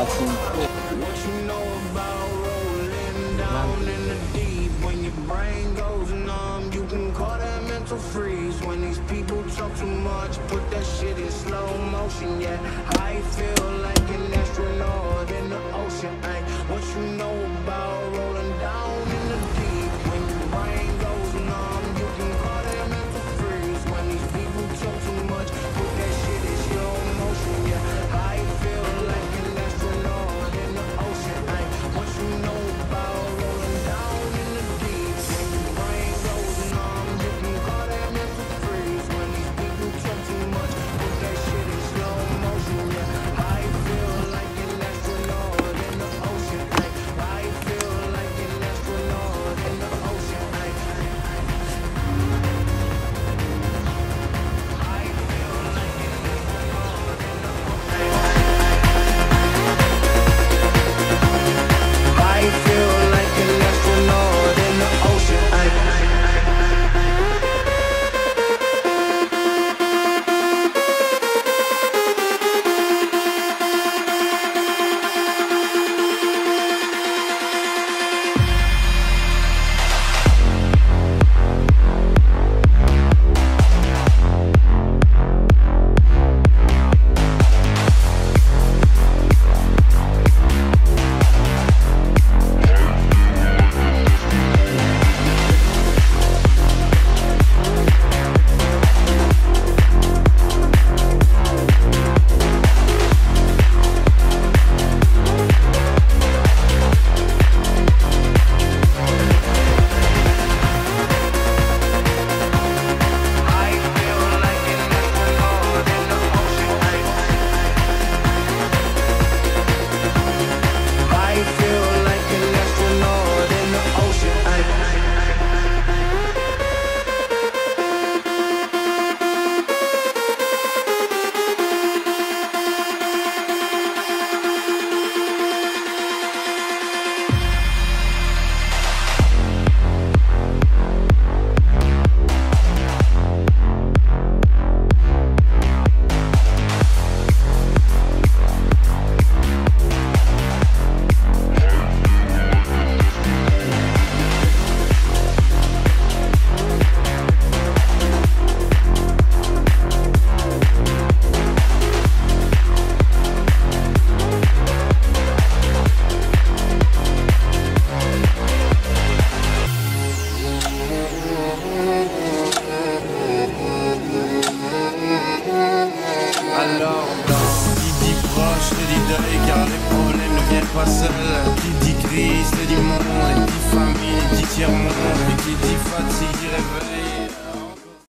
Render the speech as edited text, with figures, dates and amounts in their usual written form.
What you know about rolling down in the deep? When your brain goes numb, you can call that mental freeze. When these people talk too much, put that shit in slow motion. Yeah, I feel like an astronaut in the ocean. Ay, what you know about rolling down in the deep? When your brain goes numb, you can call that mental freeze. When these people talk too much, put that shit in slow motion. Yeah, I feel like an astronaut in the ocean. Ay, what you know about rolling down in the deep? When your brain goes numb, you can call that mental freeze. When these people talk too much, put that shit in slow motion. Yeah, I feel like an astronaut in the ocean. Ay, I feel like an astronaut in the ocean. Ay, I feel like an astronaut in the ocean. I feel like an astronaut in the ocean. Qui dit crise, dit monde, dit famille, dit tiers-monde.